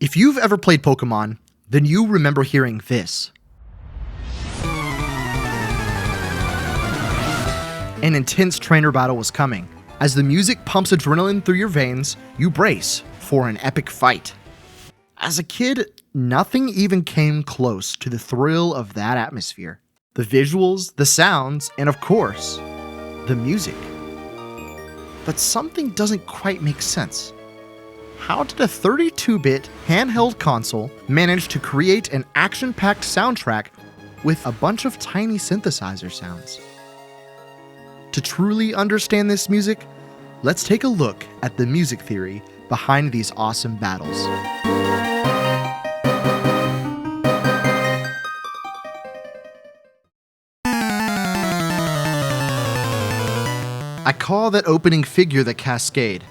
If you've ever played Pokémon, then you remember hearing this. An intense trainer battle was coming. As the music pumps adrenaline through your veins, you brace for an epic fight. As a kid, nothing even came close to the thrill of that atmosphere. The visuals, the sounds, and of course, the music. But something doesn't quite make sense. How did a 32-bit handheld console manage to create an action-packed soundtrack with a bunch of tiny synthesizer sounds? To truly understand this music, let's take a look at the music theory behind these awesome battles. I call that opening figure the cascade.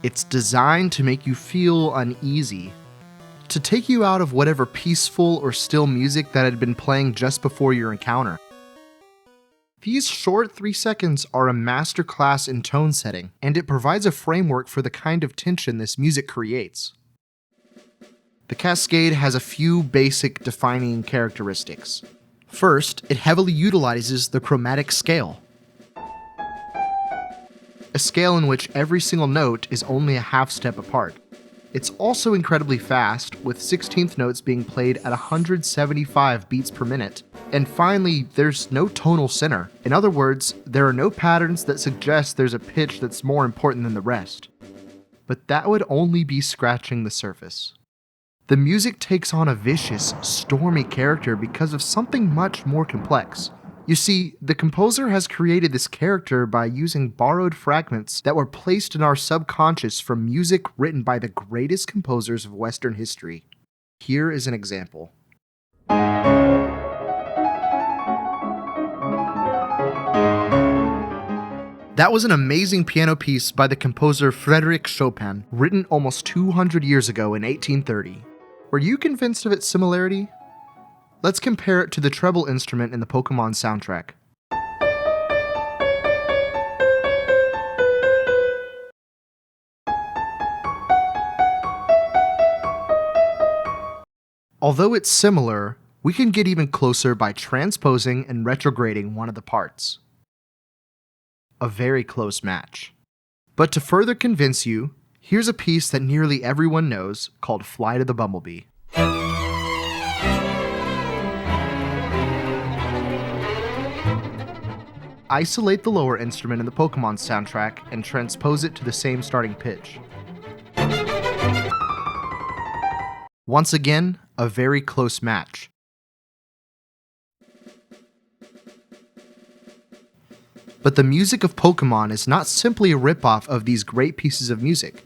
It's designed to make you feel uneasy, to take you out of whatever peaceful or still music that had been playing just before your encounter. These short 3 seconds are a masterclass in tone setting, and it provides a framework for the kind of tension this music creates. The cascade has a few basic defining characteristics. First, it heavily utilizes the chromatic scale, a scale in which every single note is only a half step apart. It's also incredibly fast, with 16th notes being played at 175 beats per minute. And finally, there's no tonal center. In other words, there are no patterns that suggest there's a pitch that's more important than the rest. But that would only be scratching the surface. The music takes on a vicious, stormy character because of something much more complex. You see, the composer has created this character by using borrowed fragments that were placed in our subconscious from music written by the greatest composers of Western history. Here is an example. That was an amazing piano piece by the composer Frédéric Chopin, written almost 200 years ago in 1830. Were you convinced of its similarity? Let's compare it to the treble instrument in the Pokémon soundtrack. Although it's similar, we can get even closer by transposing and retrograding one of the parts. A very close match. But to further convince you, here's a piece that nearly everyone knows called Flight of the Bumblebee. Isolate the lower instrument in the Pokémon soundtrack and transpose it to the same starting pitch. Once again, a very close match. But the music of Pokémon is not simply a ripoff of these great pieces of music.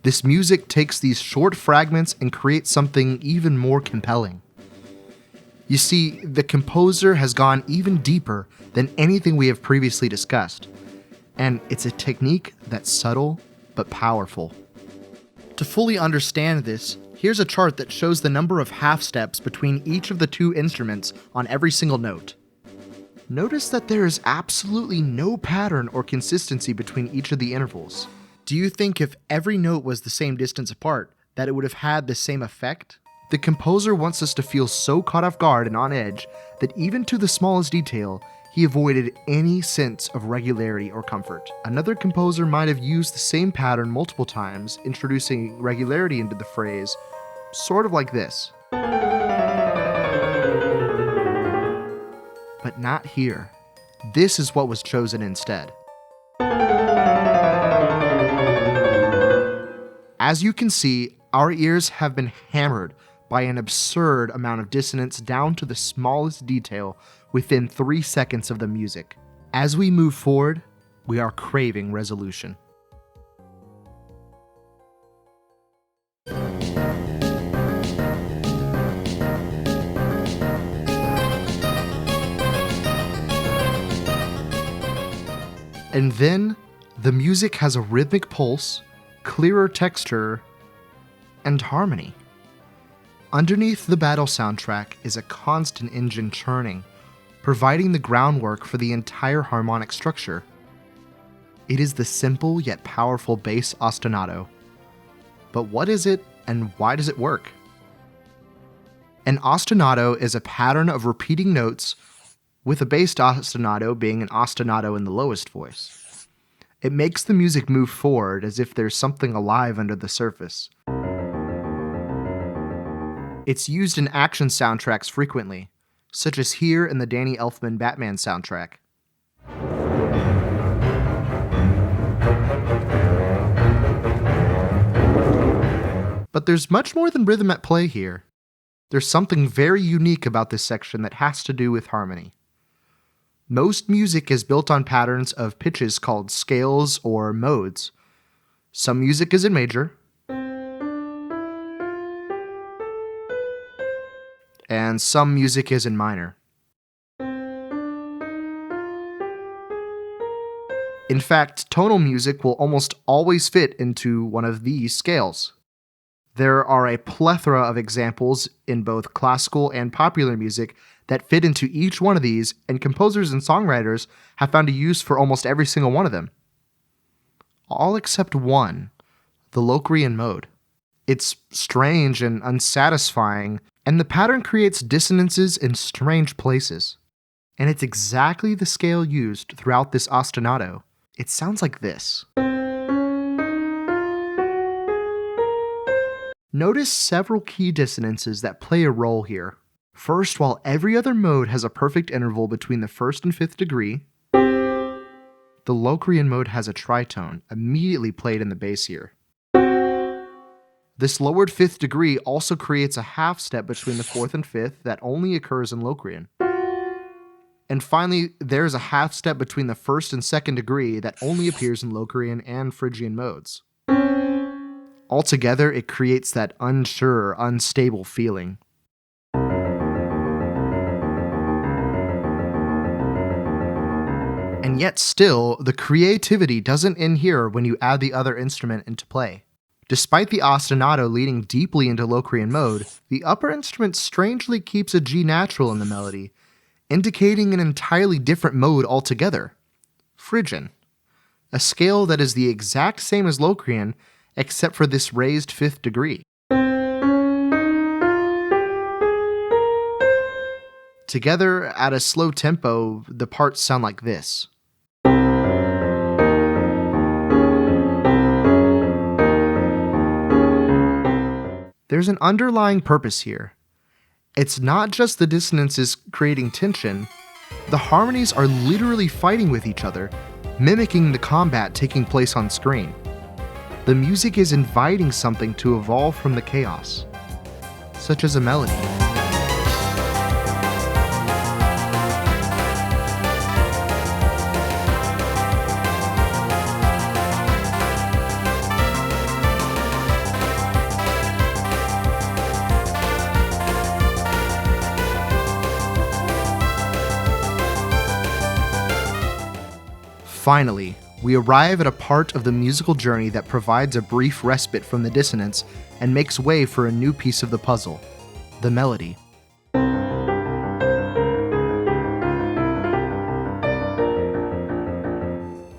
This music takes these short fragments and creates something even more compelling. You see, the composer has gone even deeper than anything we have previously discussed, and it's a technique that's subtle but powerful. To fully understand this, here's a chart that shows the number of half steps between each of the two instruments on every single note. Notice that there is absolutely no pattern or consistency between each of the intervals. Do you think if every note was the same distance apart, that it would have had the same effect? The composer wants us to feel so caught off guard and on edge that even to the smallest detail, he avoided any sense of regularity or comfort. Another composer might have used the same pattern multiple times, introducing regularity into the phrase, sort of like this. But not here. This is what was chosen instead. As you can see, our ears have been hammered by an absurd amount of dissonance down to the smallest detail within 3 seconds of the music. As we move forward, we are craving resolution. And then, the music has a rhythmic pulse, clearer texture, and harmony. Underneath the battle soundtrack is a constant engine churning, providing the groundwork for the entire harmonic structure. It is the simple yet powerful bass ostinato. But what is it And why does it work? An ostinato is a pattern of repeating notes, with a based ostinato being an ostinato in the lowest voice. It makes the music move forward as if there's something alive under the surface. It's used in action soundtracks frequently, such as here in the Danny Elfman Batman soundtrack. But there's much more than rhythm at play here. There's something very unique about this section that has to do with harmony. Most music is built on patterns of pitches called scales or modes. Some music is in major, and some music is in minor. In fact, tonal music will almost always fit into one of these scales. There are a plethora of examples in both classical and popular music that fit into each one of these, and composers and songwriters have found a use for almost every single one of them. All except one, the Locrian mode. It's strange and unsatisfying, and the pattern creates dissonances in strange places. And it's exactly the scale used throughout this ostinato. It sounds like this. Notice several key dissonances that play a role here. First, while every other mode has a perfect interval between the first and fifth degree, the Locrian mode has a tritone immediately played in the bass here. This lowered fifth degree also creates a half step between the fourth and fifth that only occurs in Locrian. And finally, there's a half step between the first and second degree that only appears in Locrian and Phrygian modes. Altogether, it creates that unsure, unstable feeling. And yet still, the creativity doesn't end here when you add the other instrument into play. Despite the ostinato leading deeply into Locrian mode, the upper instrument strangely keeps a G natural in the melody, indicating an entirely different mode altogether, Phrygian, a scale that is the exact same as Locrian, except for this raised fifth degree. Together, at a slow tempo, the parts sound like this. There's an underlying purpose here. It's not just the dissonances creating tension, the harmonies are literally fighting with each other, mimicking the combat taking place on screen. The music is inviting something to evolve from the chaos, such as a melody. Finally, we arrive at a part of the musical journey that provides a brief respite from the dissonance and makes way for a new piece of the puzzle, the melody.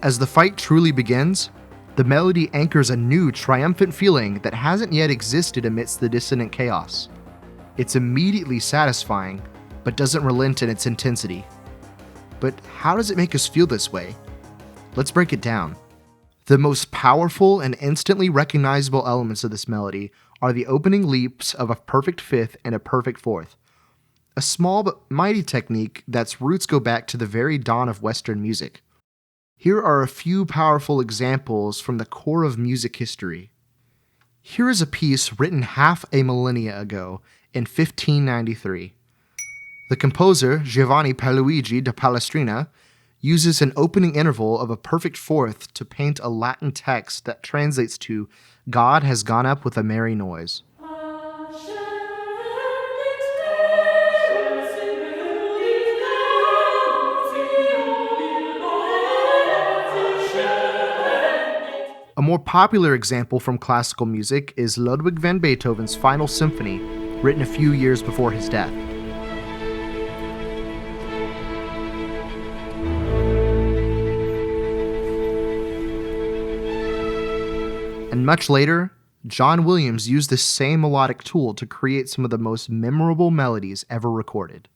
As the fight truly begins, the melody anchors a new triumphant feeling that hasn't yet existed amidst the dissonant chaos. It's immediately satisfying, but doesn't relent in its intensity. But how does it make us feel this way? Let's break it down. The most powerful and instantly recognizable elements of this melody are the opening leaps of a perfect fifth and a perfect fourth, a small but mighty technique that's roots go back to the very dawn of Western music. Here are a few powerful examples from the core of music history. Here is a piece written half a millennia ago in 1593. The composer, Giovanni Pierluigi da Palestrina, uses an opening interval of a perfect fourth to paint a Latin text that translates to "God has gone up with a merry noise." A more popular example from classical music is Ludwig van Beethoven's Final Symphony, written a few years before his death. And much later, John Williams used this same melodic tool to create some of the most memorable melodies ever recorded.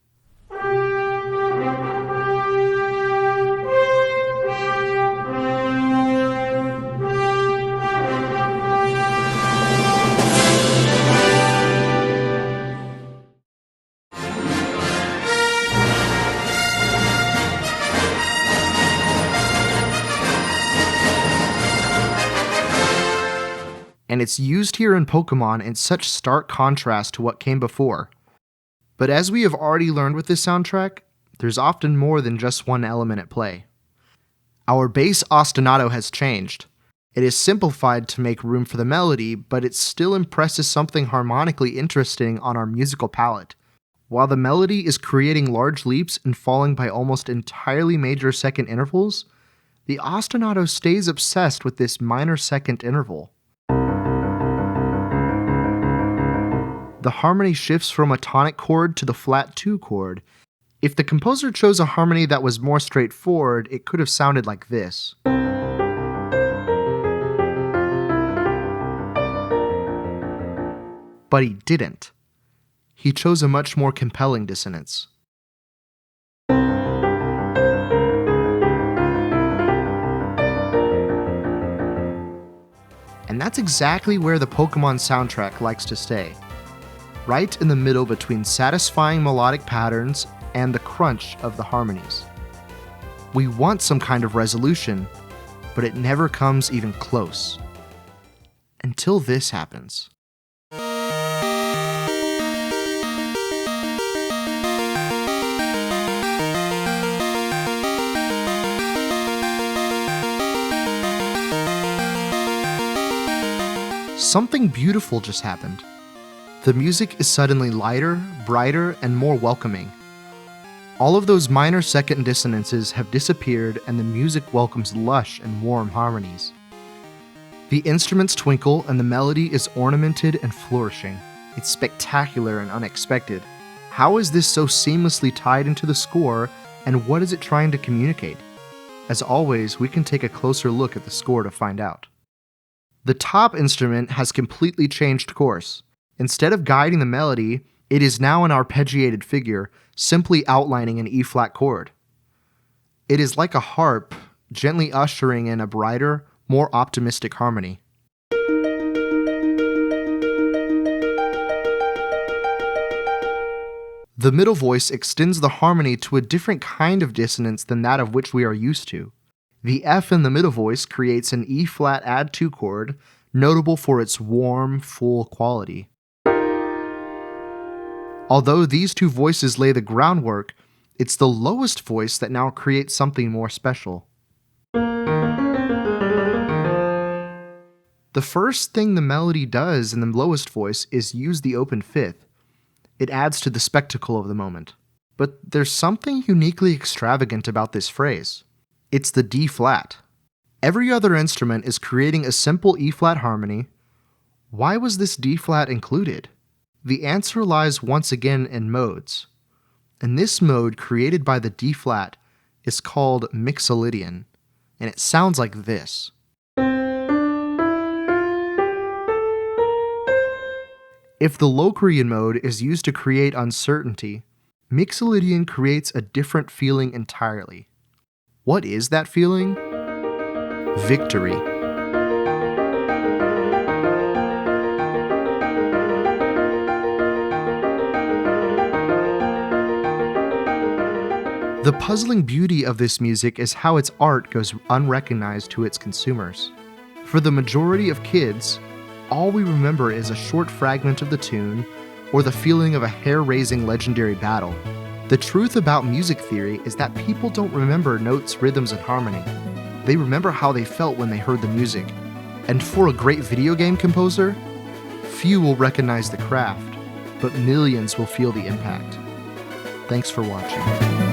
And it's used here in Pokémon in such stark contrast to what came before. But as we have already learned with this soundtrack, there's often more than just one element at play. Our bass ostinato has changed. It is simplified to make room for the melody, but it still impresses something harmonically interesting on our musical palette. While the melody is creating large leaps and falling by almost entirely major second intervals, the ostinato stays obsessed with this minor second interval. The harmony shifts from a tonic chord to the flat 2 chord. If the composer chose a harmony that was more straightforward, it could have sounded like this. But he didn't. He chose a much more compelling dissonance. And that's exactly where the Pokémon soundtrack likes to stay. Right in the middle between satisfying melodic patterns and the crunch of the harmonies. We want some kind of resolution, but it never comes even close. Until this happens. Something beautiful just happened. The music is suddenly lighter, brighter, and more welcoming. All of those minor second dissonances have disappeared and the music welcomes lush and warm harmonies. The instruments twinkle and the melody is ornamented and flourishing. It's spectacular and unexpected. How is this so seamlessly tied into the score, and what is it trying to communicate? As always, we can take a closer look at the score to find out. The top instrument has completely changed course. Instead of guiding the melody, it is now an arpeggiated figure, simply outlining an E-flat chord. It is like a harp, gently ushering in a brighter, more optimistic harmony. The middle voice extends the harmony to a different kind of dissonance than that of which we are used to. The F in the middle voice creates an E-flat add 2 chord, notable for its warm, full quality. Although these two voices lay the groundwork, it's the lowest voice that now creates something more special. The first thing the melody does in the lowest voice is use the open fifth. It adds to the spectacle of the moment. But there's something uniquely extravagant about this phrase. It's the D flat. Every other instrument is creating a simple E-flat harmony. Why was this D flat included? The answer lies once again in modes. And this mode created by the D flat is called Mixolydian, and it sounds like this. If the Locrian mode is used to create uncertainty, Mixolydian creates a different feeling entirely. What is that feeling? Victory. The puzzling beauty of this music is how its art goes unrecognized to its consumers. For the majority of kids, all we remember is a short fragment of the tune or the feeling of a hair-raising legendary battle. The truth about music theory is that people don't remember notes, rhythms, and harmony. They remember how they felt when they heard the music. And for a great video game composer, few will recognize the craft, but millions will feel the impact. Thanks for watching.